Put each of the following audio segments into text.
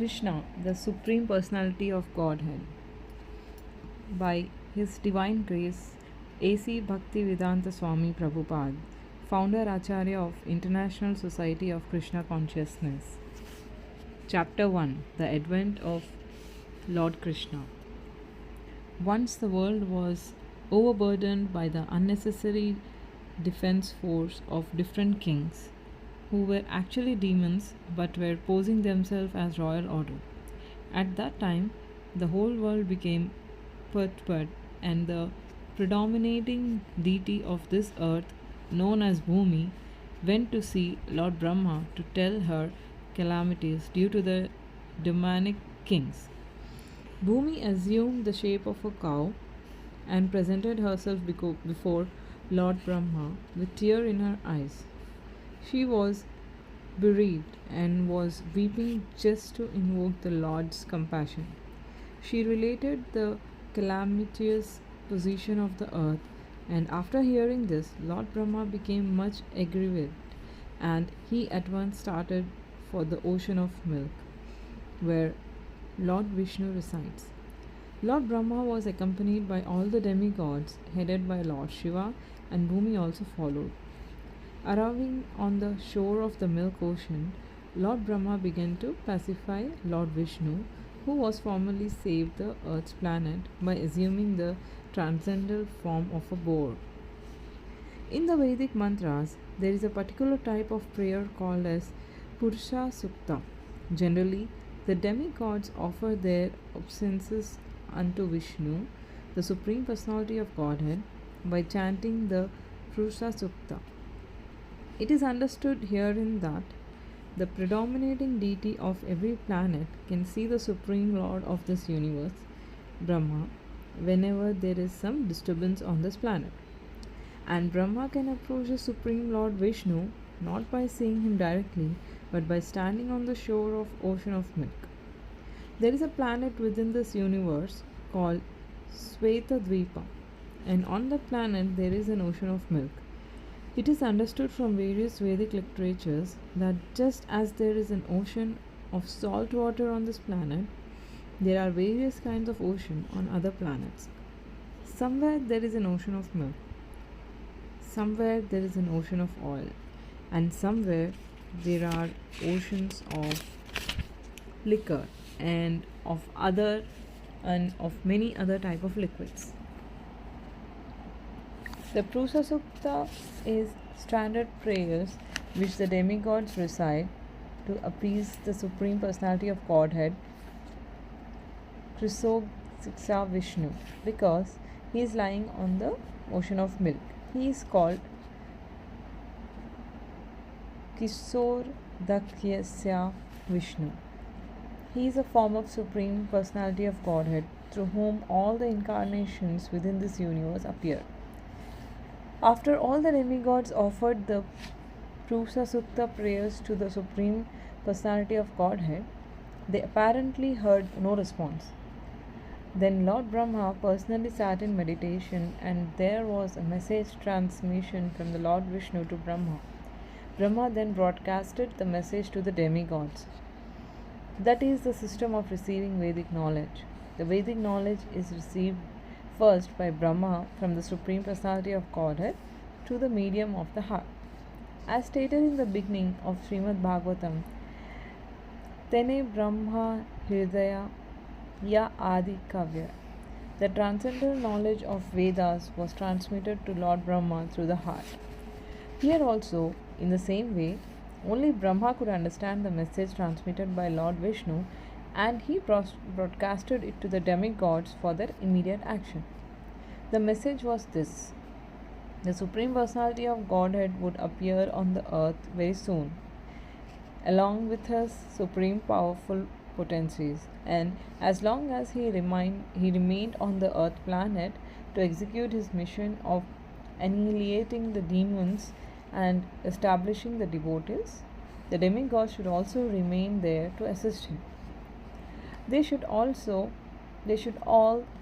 Krishna, the Supreme Personality of Godhead. By His Divine Grace, A.C. Bhaktivedanta Swami Prabhupada, Founder Acharya of International Society of Krishna Consciousness. Chapter 1: The Advent of Lord Krishna. Once the world was overburdened by the unnecessary defense force of different kings, who were actually demons but were posing themselves as royal order. At that time, the whole world became perturbed, and the predominating deity of this earth, known as Bhumi, went to see Lord Brahma to tell her calamities due to the demonic kings. Bhumi assumed the shape of a cow and presented herself before Lord Brahma with tears in her eyes. She was bereaved and was weeping just to invoke the Lord's compassion. She related the calamitous position of the earth, and after hearing this, Lord Brahma became much aggrieved, and he at once started for the ocean of milk, where Lord Vishnu resides. Lord Brahma was accompanied by all the demigods, headed by Lord Shiva, and Bhumi also followed. Arriving on the shore of the milk ocean, Lord Brahma began to pacify Lord Vishnu, who was formerly saved the earth's planet by assuming the transcendental form of a boar. In the Vedic mantras, there is a particular type of prayer called as Purusha Sukta. Generally, the demigods offer their obeisances unto Vishnu, the Supreme Personality of Godhead, by chanting the Purusha Sukta. It is understood herein that the predominating deity of every planet can see the Supreme Lord of this universe, Brahma, whenever there is some disturbance on this planet. And Brahma can approach the Supreme Lord Vishnu not by seeing him directly, but by standing on the shore of ocean of milk. There is a planet within this universe called Sweta Dvipa, and on that planet there is an ocean of milk. It is understood from various Vedic literatures that just as there is an ocean of salt water on this planet, there are various kinds of ocean on other planets. Somewhere there is an ocean of milk, somewhere there is an ocean of oil, and somewhere there are oceans of liquor and of many other type of liquids. The Purusha Sukta is standard prayers which the demigods recite to appease the Supreme Personality of Godhead, Krisna Vishnu, because he is lying on the ocean of milk. He is called Kishor Dakyasya Vishnu. He is a form of Supreme Personality of Godhead through whom all the incarnations within this universe appear. After all the demigods offered the Purusha Sukta prayers to the Supreme Personality of Godhead, they apparently heard no response. Then Lord Brahma personally sat in meditation, and there was a message transmission from the Lord Vishnu to Brahma. Brahma then broadcasted the message to the demigods. That is the system of receiving Vedic knowledge. The Vedic knowledge is received first by Brahma from the Supreme Personality of Godhead through the medium of the heart. As stated in the beginning of Srimad Bhagavatam, Tene Brahma Hridaya Ya Adi Kavya. The transcendental knowledge of Vedas was transmitted to Lord Brahma through the heart. Here also, in the same way, only Brahma could understand the message transmitted by Lord Vishnu, and he broadcasted it to the demigods for their immediate action. The message was this: the Supreme Personality of Godhead would appear on the earth very soon, along with his supreme powerful potencies, and as long as he remained on the earth planet to execute his mission of annihilating the demons and establishing the devotees, the demigods should also remain there to assist him. They should all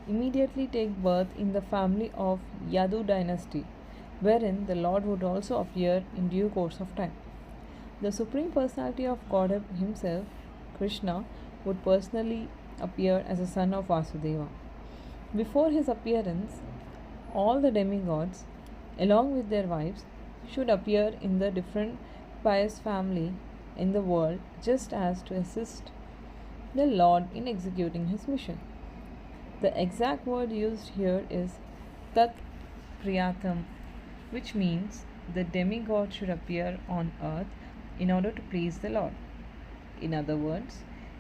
immediately take birth in the family of Yadu dynasty, wherein the Lord would also appear in due course of time. The Supreme Personality of Godhead himself, Krishna, would personally appear as a son of Vasudeva. Before his appearance, all the demigods, along with their wives, should appear in the different pious family in the world just as to assist the Lord in executing his mission. The exact word used here is Tat Priyatam, which means the demigod should appear on earth in order to please the Lord. In other words,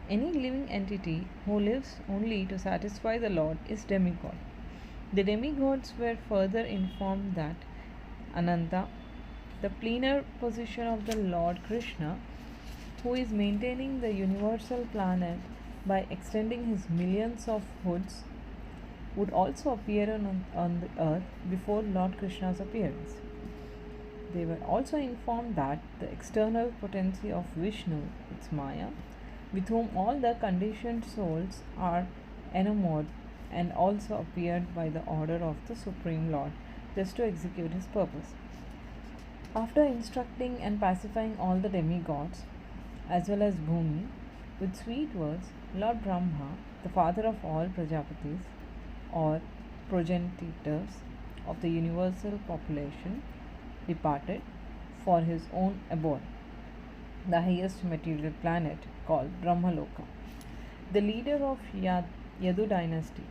any living entity who lives only to satisfy the Lord is demigod. The demigods were further informed that Ananta, the plenar position of the Lord Krishna, who is maintaining the universal planet by extending his millions of hoods, would also appear on the earth before Lord Krishna's appearance. They were also informed that the external potency of Vishnu, its Maya, with whom all the conditioned souls are enamored, and also appeared by the order of the Supreme Lord just to execute his purpose. After instructing and pacifying all the demigods, as well as Bhumi, with sweet words, Lord Brahma, the father of all Prajapatis, or progenitors of the universal population, departed for his own abode, the highest material planet called Brahmaloka. The leader of Yadu dynasty,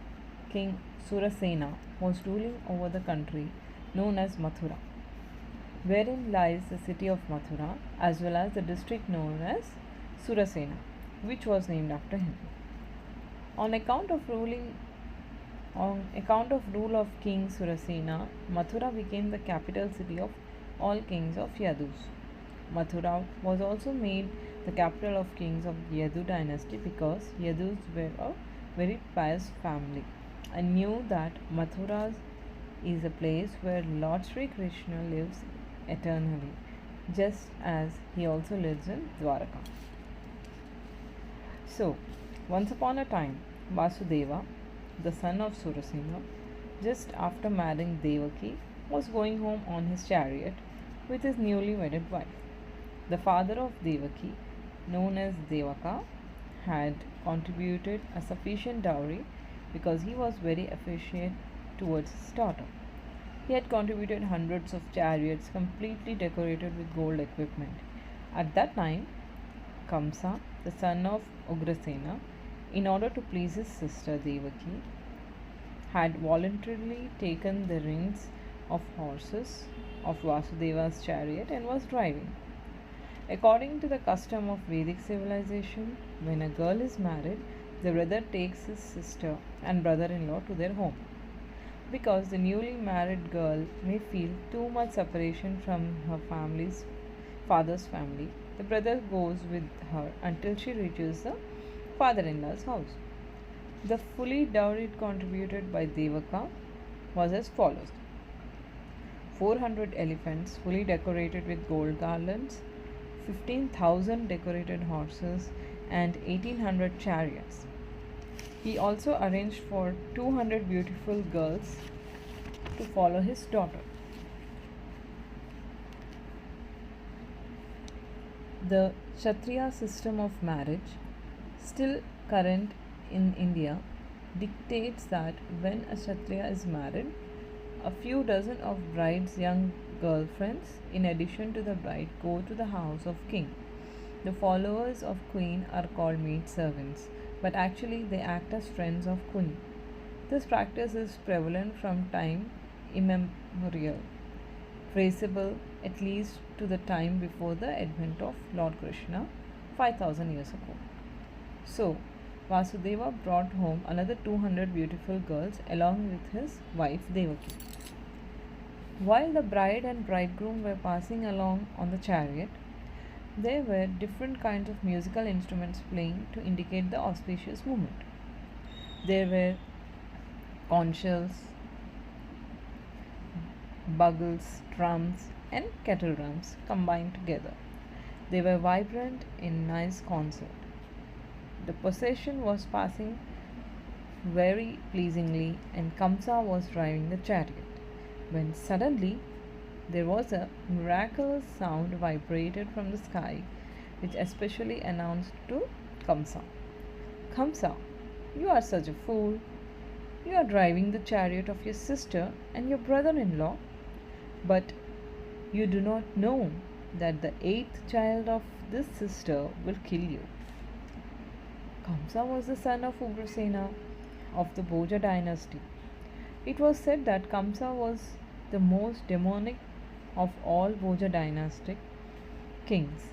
King Surasena, was ruling over the country known as Mathura, wherein lies the city of Mathura, as well as the district known as Surasena, which was named after him. On account of rule of King Surasena, Mathura became the capital city of all kings of Yadus. Mathura was also made the capital of kings of Yadu dynasty because Yadus were a very pious family and knew that Mathura is a place where Lord Sri Krishna lives eternally, just as he also lives in Dwaraka. So, once upon a time, Vasudeva, the son of Surasena, just after marrying Devaki, was going home on his chariot with his newly wedded wife. The father of Devaki, known as Devaka, had contributed a sufficient dowry because he was very affectionate towards his daughter. He had contributed hundreds of chariots completely decorated with gold equipment. At that time, Kamsa, the son of Ugrasena, in order to please his sister Devaki, had voluntarily taken the reins of horses of Vasudeva's chariot and was driving. According to the custom of Vedic civilization, when a girl is married, the brother takes his sister and brother-in-law to their home. Because the newly married girl may feel too much separation from her father's family, the brother goes with her until she reaches the father-in-law's house. The fully dowry contributed by Devaka was as follows: 400 elephants fully decorated with gold garlands, 15,000 decorated horses, and 1800 chariots. He also arranged for 200 beautiful girls to follow his daughter. The Kshatriya system of marriage, still current in India, dictates that when a Kshatriya is married, a few dozen of bride's young girlfriends, in addition to the bride, go to the house of king. The followers of queen are called maid servants, but actually they act as friends of queen. This practice is prevalent from time immemorial, traceable at least to the time before the advent of Lord Krishna 5000 years ago. So, Vasudeva brought home another 200 beautiful girls along with his wife Devaki. While the bride and bridegroom were passing along on the chariot, there were different kinds of musical instruments playing to indicate the auspicious moment. There were conch shells, bugles, drums, and kettle drums combined together. They were vibrant in nice concert. The procession was passing very pleasingly, and Kamsa was driving the chariot, when suddenly there was a miraculous sound vibrated from the sky, which especially announced to Kamsa Kamsa, you are such a fool. You are driving the chariot of your sister and your brother in law, but you do not know that the eighth child of this sister will kill you. Kamsa was the son of Ugrasena of the Bhoja dynasty. It was said that Kamsa was the most demonic of all Bhoja dynastic kings.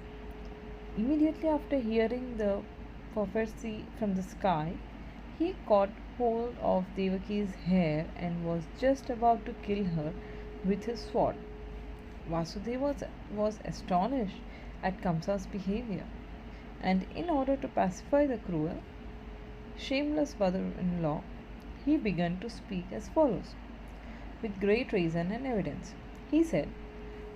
Immediately after hearing the prophecy from the sky, he caught hold of Devaki's hair and was just about to kill her with his sword. Vasudeva was astonished at Kamsa's behavior, and in order to pacify the cruel, shameless brother in law, he began to speak as follows, with great reason and evidence. He said,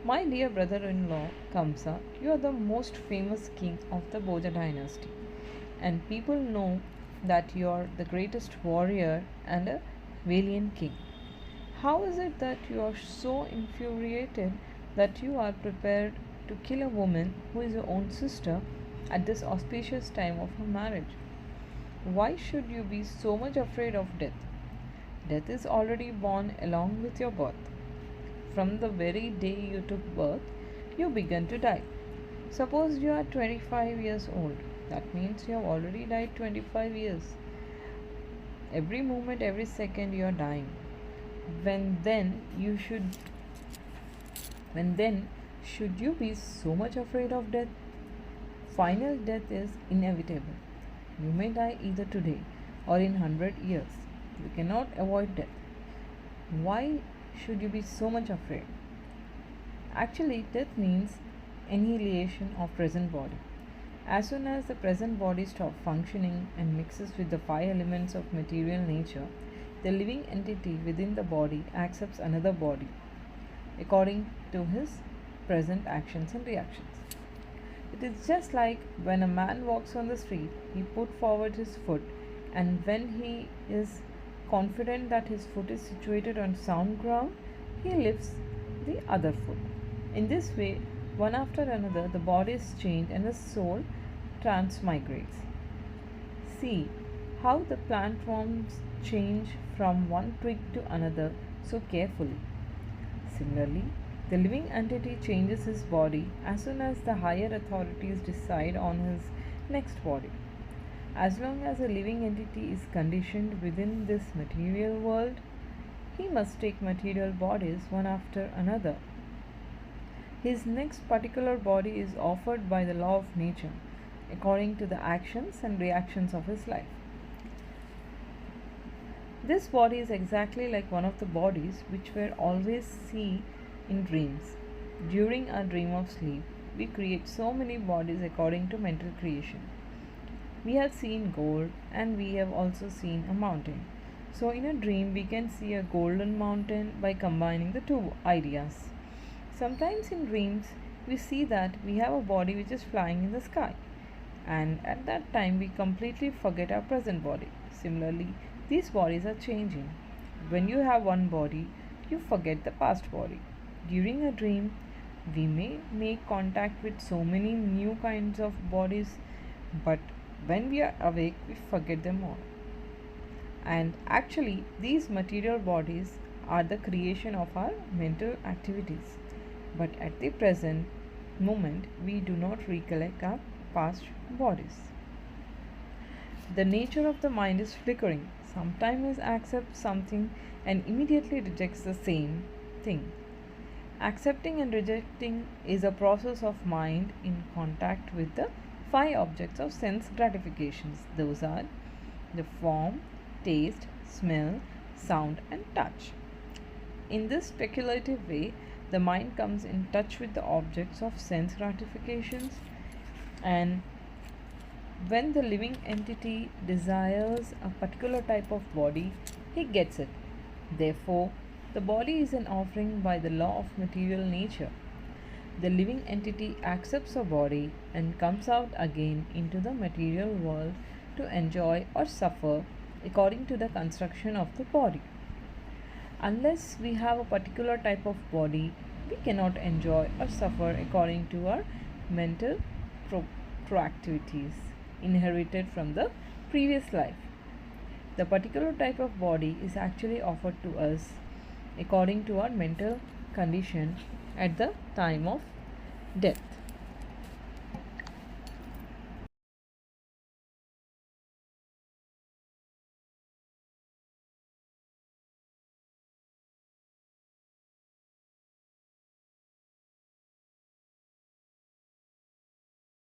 "My dear brother in law Kamsa, you are the most famous king of the Bhoja dynasty, and people know that you are the greatest warrior and a valiant king. How is it that you are so infuriated that you are prepared to kill a woman who is your own sister at this auspicious time of her marriage? Why should you be so much afraid of death? Death is already born along with your birth. From the very day you took birth, you began to die. Suppose you are 25 years old. That means you have already died 25 years. Every moment, every second you are dying. When then should you be so much afraid of death? Final death is inevitable. You may die either today or in 100 years. You cannot avoid death. Why should you be so much afraid? Actually, death means annihilation of present body. As soon as the present body stops functioning and mixes with the five elements of material nature, the living entity within the body accepts another body according to his present actions and reactions. It is just like when a man walks on the street, he puts forward his foot, and when he is confident that his foot is situated on sound ground, he lifts the other foot. In this way, one after another, the body is changed and the soul transmigrates. See how the plant forms change from one twig to another so carefully. Similarly, the living entity changes his body as soon as the higher authorities decide on his next body. As long as a living entity is conditioned within this material world, he must take material bodies one after another. His next particular body is offered by the law of nature, according to the actions and reactions of his life. This body is exactly like one of the bodies which we always see in dreams. During our dream of sleep, we create so many bodies according to mental creation. We have seen gold and we have also seen a mountain. So in a dream, we can see a golden mountain by combining the two ideas. Sometimes in dreams, we see that we have a body which is flying in the sky, and at that time we completely forget our present body. Similarly, these bodies are changing. When you have one body, you forget the past body. During a dream, we may make contact with so many new kinds of bodies, but when we are awake, we forget them all. And actually, these material bodies are the creation of our mental activities. But at the present moment, we do not recollect our past bodies. The nature of the mind is flickering. Sometimes it accepts something and immediately rejects the same thing. Accepting and rejecting is a process of mind in contact with the five objects of sense gratifications. Those are the form, taste, smell, sound, and touch. In this speculative way, the mind comes in touch with the objects of sense gratifications, and when the living entity desires a particular type of body, he gets it. Therefore, the body is an offering by the law of material nature. The living entity accepts a body and comes out again into the material world to enjoy or suffer according to the construction of the body. Unless we have a particular type of body, we cannot enjoy or suffer according to our mental proactivities inherited from the previous life. The particular type of body is actually offered to us according to our mental condition at the time of death.